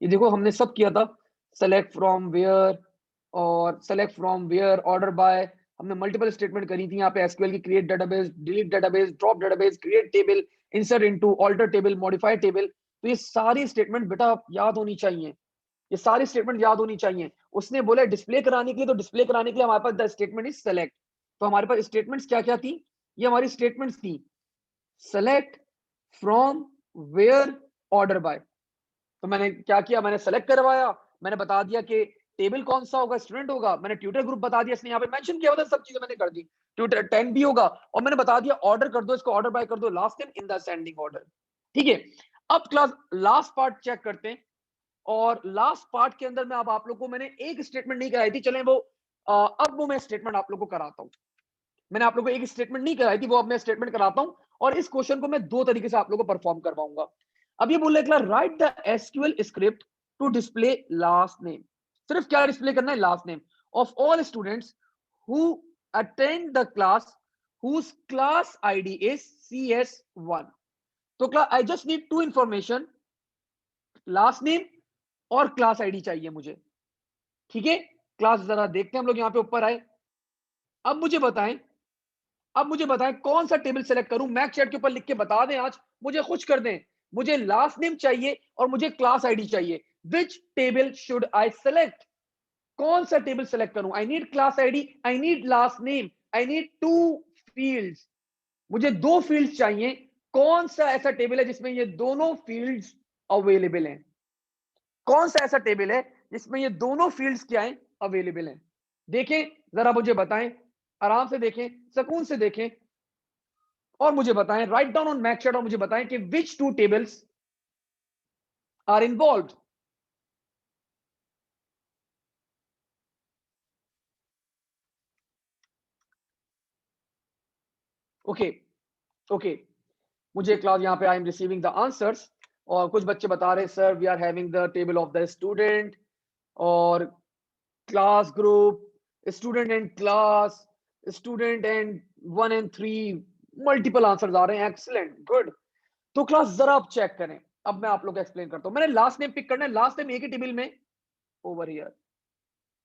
ये देखो हमने सब किया था, सेलेक्ट फ्रॉम वेयर और select from where, order by. हमने मल्टीपल स्टेटमेंट करी थी यहाँ पे एसक्यूएल की, create database, delete database, drop database, create table, insert into, alter table, modify table. तो ये सारी स्टेटमेंट बेटा याद होनी चाहिए, ये सारी स्टेटमेंट याद होनी चाहिए। उसने बोला डिस्प्ले कराने के लिए, तो डिस्प्ले कराने के लिए हमारे पास द स्टेटमेंट इज सेलेक्ट। तो हमारे पास स्टेटमेंट्स क्या क्या थी, ये हमारी स्टेटमेंट्स थी, select, from, where, order by. तो मैंने क्या किया, मैंने सेलेक्ट करवाया, मैंने बता दिया कि टेबल कौन सा होगा, स्टूडेंट होगा, मैंने ट्यूटर ग्रुप बता दिया, इसने यहाँ पे मेंशन किया हुआ था, सब चीजें मैंने कर दी, ट्यूटर 10 भी होगा, और मैंने बता दिया ऑर्डर कर दो, इसको ऑर्डर बाय कर दो, last name in the ascending order. ठीक है, अब क्लास लास्ट पार्ट चेक करते हैं। और लास्ट पार्ट के अंदर में अब आप लोग को मैंने एक स्टेटमेंट नहीं कराई थी, चले वो अब वो मैं स्टेटमेंट आप लोग को कराता हूं। मैंने आप लोग को एक स्टेटमेंट नहीं कराई थी, वो अब मैं स्टेटमेंट कराता हूं, और इस क्वेश्चन को मैं दो तरीके से आप लोग को परफॉर्म करवाऊंगा। अब ये बोल रहे write the SQL script to display last name. सिर्फ क्या डिस्प्ले करना है, last name of all students who attend the class whose class ID is CS1। तो class I just need two information, last name और class ID चाहिए मुझे। ठीक है, क्लास जरा देखते हैं हम लोग, यहां पे ऊपर आए। अब मुझे बताएं, अब मुझे बताएं कौन सा टेबल सेलेक्ट करूं, मैक चैट के ऊपर लिख के बता दें, आज मुझे खुश कर दें। मुझे लास्ट नेम चाहिए और मुझे क्लास आईडी चाहिए। Which table should I select, कौन सा टेबल सेलेक्ट करूं? I need class ID, I need last name, I need two fields, मुझे दो फील्ड्स चाहिए। कौन सा ऐसा टेबल है जिसमें ये दोनों फील्ड्स अवेलेबल हैं? कौन सा ऐसा टेबल है जिसमें ये दोनों फील्ड्स क्या है, अवेलेबल हैं? देखें जरा, मुझे बताएं, आराम से देखें, सुकून से देखें, और मुझे बताएं, write down on Mac chat, और मुझे बताएं कि which two tables are involved. Okay okay, मुझे क्लास यहाँ पे I am receiving the answers, और कुछ बच्चे बता रहे हैं sir we are having the table of the student और class group, student and class, student and 1 and 3, multiple answers आ रहे हैं, एक्सीलेंट, गुड। तो क्लास जरा आप चेक करें, अब मैं आप लोग को एक्सप्लेन करता हूं। मैंने लास्ट नेम पिक करना है, लास्ट नेम एक ही टेबल में, ओवर हियर,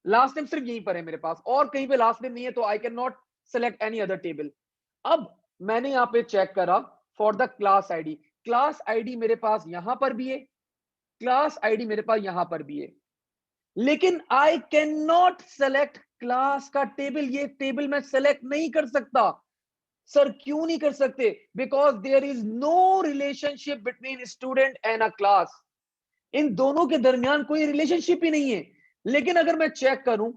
लास्ट नेम सिर्फ यहीं पर है मेरे पास, और कहीं पे लास्ट नेम नहीं है, तो आई can not select any other table. अब मैंने यहाँ पे चेक करा for the class ID, class ID मेरे पास यहां पर भी है, क्लास आईडी मेरे पास यहां पर भी है, लेकिन I can not select class का टेबल, ये टेबल मैं सेलेक्ट नहीं कर सकता। सर क्यों नहीं कर सकते? Because there is no relationship between student and a class, इन दोनों के दरमियान कोई रिलेशनशिप ही नहीं है। लेकिन अगर मैं चेक करूं,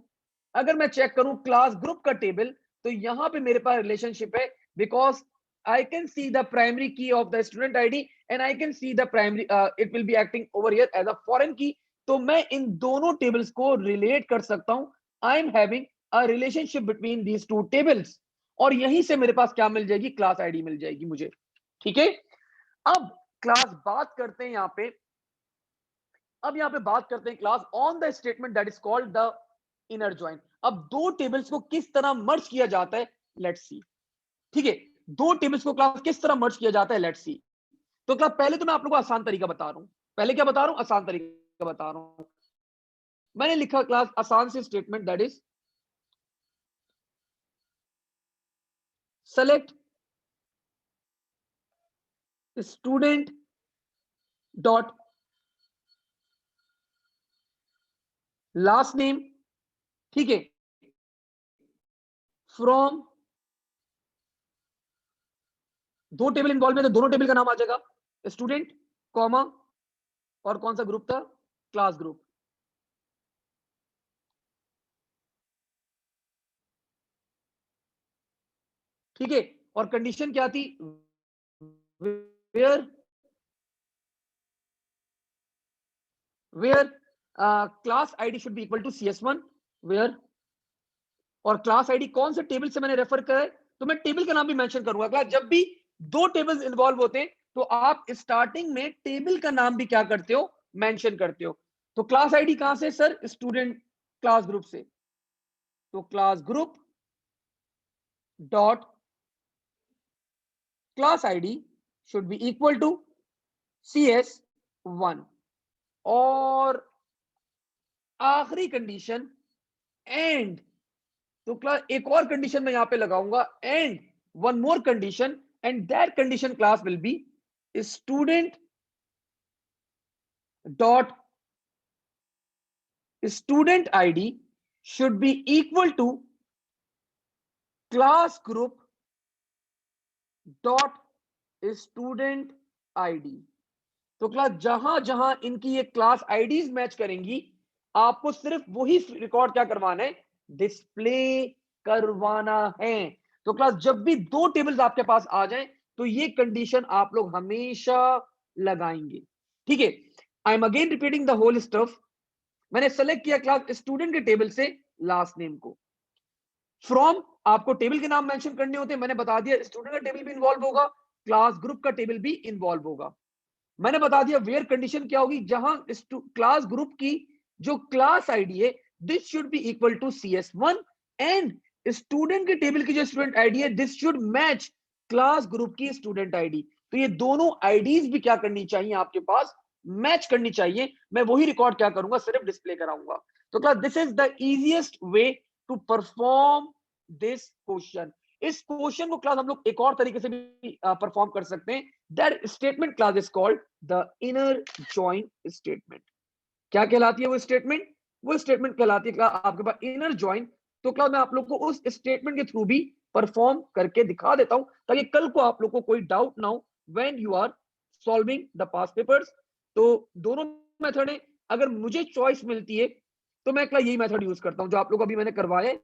अगर मैं चेक करूं क्लास ग्रुप का टेबल, तो यहां पे मेरे पास रिलेशनशिप है, because I can see the primary key of the student ID and I can see the primary, it will be acting over here as a foreign key. तो मैं इन दोनों टेबल्स को रिलेट कर सकता हूं, I am having a relationship between these two tables, और यहीं से मेरे पास क्या मिल जाएगी, क्लास आईडी मिल जाएगी मुझे। ठीक है, अब क्लास बात करते हैं यहां पे, अब यहां पे बात करते हैं class on the statement that is called the inner join. अब दो टेबल्स को किस तरह मर्ज किया जाता है, लेट्स सी। ठीक है, दो टेबल्स को क्लास किस तरह मर्ज किया जाता है, लेट्स सी। तो क्लास पहले तो मैं आप लोगों को आसान तरीका बता रहा हूं, पहले क्या बता रहा हूं, आसान तरीका बता रहा हूं। मैंने लिखा क्लास आसान से statement that is select student dot last name, ठीक है, फ्रॉम, दो टेबल इन्वॉल्व है तो दोनों टेबल का नाम आ जाएगा, स्टूडेंट कॉमा, और कौन सा ग्रुप था, क्लास ग्रुप। ठीक है, और कंडीशन क्या थी, where where class ID should be equal to CS1, where, और क्लास आईडी कौन से टेबल से मैंने रेफर करा है, तो मैं टेबल का नाम भी मेंशन करूंगा। क्लास जब भी दो टेबल्स इन्वॉल्व होते हैं तो आप स्टार्टिंग में टेबल का नाम भी क्या करते हो, मेंशन करते हो। तो क्लास आईडी कहां से सर, स्टूडेंट क्लास ग्रुप से, तो class group dot class ID should be equal to CS1, और आखिरी कंडीशन एंड, तो क्लास एक और कंडीशन मैं यहां पे लगाऊंगा, and one more condition, and that condition class will be student dot student ID should be equal to class group dot student ID। तो क्लास जहां जहां इनकी ये क्लास आईडीज मैच करेंगी, आपको सिर्फ वही रिकॉर्ड क्या करवाना है, डिस्प्ले करवाना है। तो क्लास जब भी दो टेबल्स आपके पास आ जाएं, तो ये कंडीशन आप लोग हमेशा लगाएंगे। ठीक है, I am again repeating the whole stuff. मैंने सेलेक्ट किया क्लास स्टूडेंट के टेबल से लास्ट नेम को। फ्रॉम आपको टेबल के नाम मेंशन करने होते हैं, मैंने बता दिया स्टूडेंट का टेबल भी इन्वॉल्व होगा, क्लास ग्रुप का टेबल भी इन्वॉल्व होगा। मैंने बता दिया वेयर कंडीशन क्या होगी, जहां क्लास ग्रुप की जो क्लास आईडी है this should be equal to CS1 and student के टेबल की जो स्टूडेंट आईडी है this should match class group की स्टूडेंट आईडी। तो ये दोनों आईडीज भी क्या करनी चाहिए, आपके पास मैच करनी चाहिए। मैं वही रिकॉर्ड क्या करूंगा, सिर्फ डिस्प्ले कराऊंगा। तो class this is the easiest way to perform this question. इस क्वेश्चन को क्लास हम लोग एक और तरीके से भी परफॉर्म कर सकते हैं। That statement class is called the inner join statement. क्या कहलाती है वो स्टेटमेंट, वो स्टेटमेंट कहलाती है क्लास आपके पास इनर जॉइन। तो क्लास मैं आप लोग को उस स्टेटमेंट के थ्रू भी परफॉर्म करके दिखा देता हूं, ताकि कल को आप लोग को कोई डाउट ना हो when you are solving the past papers. तो दोनों मेथड है, अगर मुझे चॉइस मिलती है तो मैं क्लास यही मेथड यूज करता हूं, जो आप लोग अभी मैंने करवाया है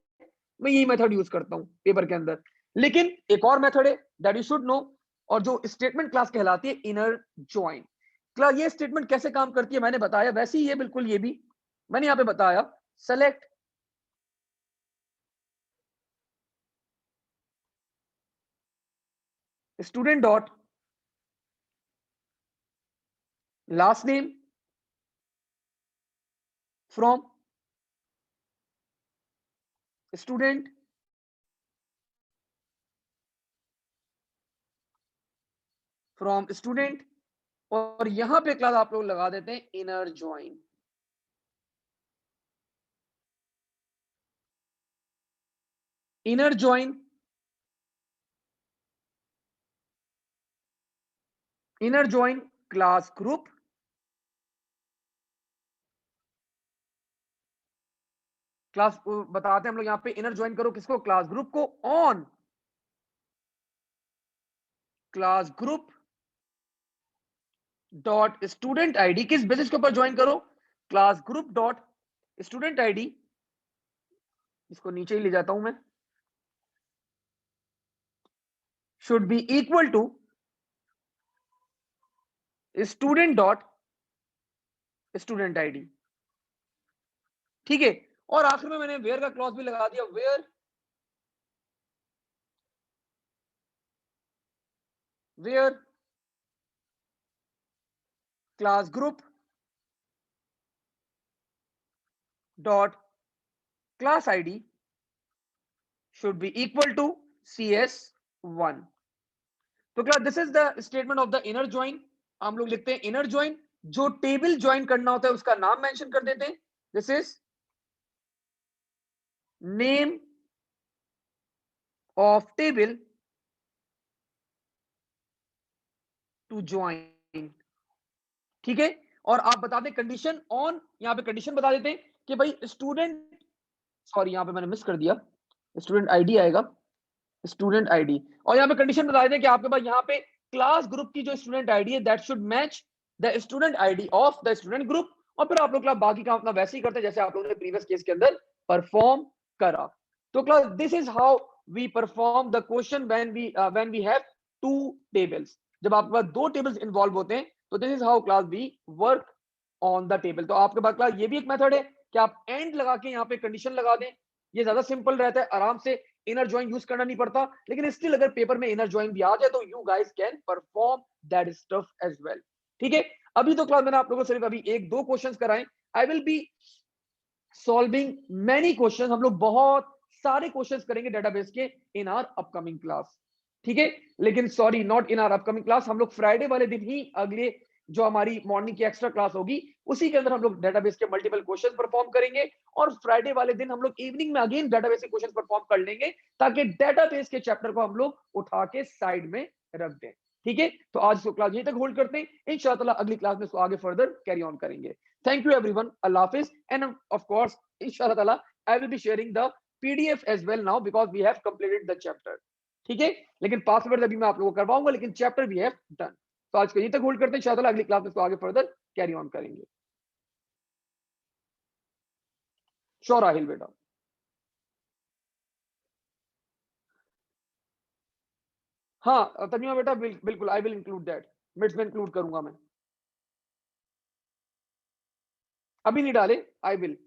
मैं यही मेथड यूज करता हूं पेपर के अंदर। लेकिन एक और मेथड है दैट यू शुड नो, और जो स्टेटमेंट क्लास कहलाती है इनर जॉइन। क्लास ये स्टेटमेंट कैसे काम करती है मैंने बताया, वैसे ही ये बिल्कुल ये भी मैंने यहां पे बताया। Select student dot last name from student student, और यहां पे क्लास आप लोग लगा देते हैं inner join. Inner join, inner join class group, class बताते हैं हम लोग यहां पे इनर जॉइन करो किसको, क्लास ग्रुप को, on class group dot student ID. किस बेसिस के ऊपर ज्वाइन करो, class group dot student ID. इसको नीचे ही ले जाता हूं मैं, should be equal to student dot student ID. ठीक है, और आखिर में मैंने वेयर का क्लॉज भी लगा दिया, where class group dot class ID should be equal to CS1। तो class this is the statement of the inner join. हम लोग लिखते हैं इनर ज्वाइन, जो टेबल ज्वाइन करना होता है उसका नाम मेंशन कर देते हैं। This is name of table to join. ठीक है, और आप बता दें कंडीशन ऑन, यहां पे कंडीशन बता देते हैं कि भाई स्टूडेंट, सॉरी यहां पे मैंने मिस कर दिया, स्टूडेंट आईडी आएगा, स्टूडेंट आईडी, और यहां पे कंडीशन बता देते हैं कि आपके पास यहां पे क्लास ग्रुप की जो स्टूडेंट आईडी है that should match the student ID of the student group. और फिर आप लोग क्लास बाकी काम अपना वैसे ही करते हैं जैसे आप लोगों ने प्रीवियस केस के अंदर परफॉर्म करा। तो class this is how we perform the question when we have two tables. जब आपके पास दो टेबल्स इन्वॉल्व होते हैं तो this is how class we work on the table. तो आपके पास क्लास ये भी एक मेथड है कि आप एंड लगा के यहाँ पे कंडीशन लगा दें, ये ज्यादा सिंपल रहता है, आराम से इनर जॉइन यूज करना नहीं पड़ता। लेकिन स्टिल अगर पेपर में इनर जॉइन भी आ जाए तो you guys can perform that stuff as well. ठीक है, अभी तो क्लास मैंने आप लोगों को सिर्फ अभी एक दो क्वेश्चंस कराए, आई will be solving many questions. हम लोग बहुत सारे क्वेश्चंस करेंगे डेटाबेस के इन आवर अपकमिंग क्लास। ठीक है, लेकिन sorry not in our upcoming class, हम लोग फ्राइडे वाले दिन ही अगले जो हमारी मॉर्निंग की एक्स्ट्रा क्लास होगी उसी के अंदर हम लोग डेटाबेस के मल्टीपल क्वेश्चंस परफॉर्म करेंगे, और फ्राइडे वाले दिन हम लोग इवनिंग में अगेन डेटाबेस के क्वेश्चंस परफॉर्म कर लेंगे, ताकि डेटाबेस के चैप्टर को हम लोग उठा के साइड में रख दें। ठीक है, तो आज इसको क्लास यहीं तक होल्ड करते हैं। इंशाल्लाह अगली क्लास में इसको आगे फर्दर कैरी ऑन करेंगे। थैंक यू एवरीवन, अल्लाह हाफिज। एंड ऑफ कोर्स इंशाल्लाह I will be sharing the PDF as well now because we have completed the chapter. ठीक है, लेकिन पासवर्ड अभी मैं आप लोगों को करवाऊंगा, लेकिन चैप्टर वी हैव डन। तो आज को यहीं तक होल्ड करते हैं, इंशाल्लाह अगली क्लास में इसको आगे फर्दर कैरी ऑन करेंगे। श्योर राहिल बेटा। हाँ तनिया बेटा, बिल्कुल I will include that, mids में इंक्लूड करूंगा मैं। अभी नहीं डाले, आई विल।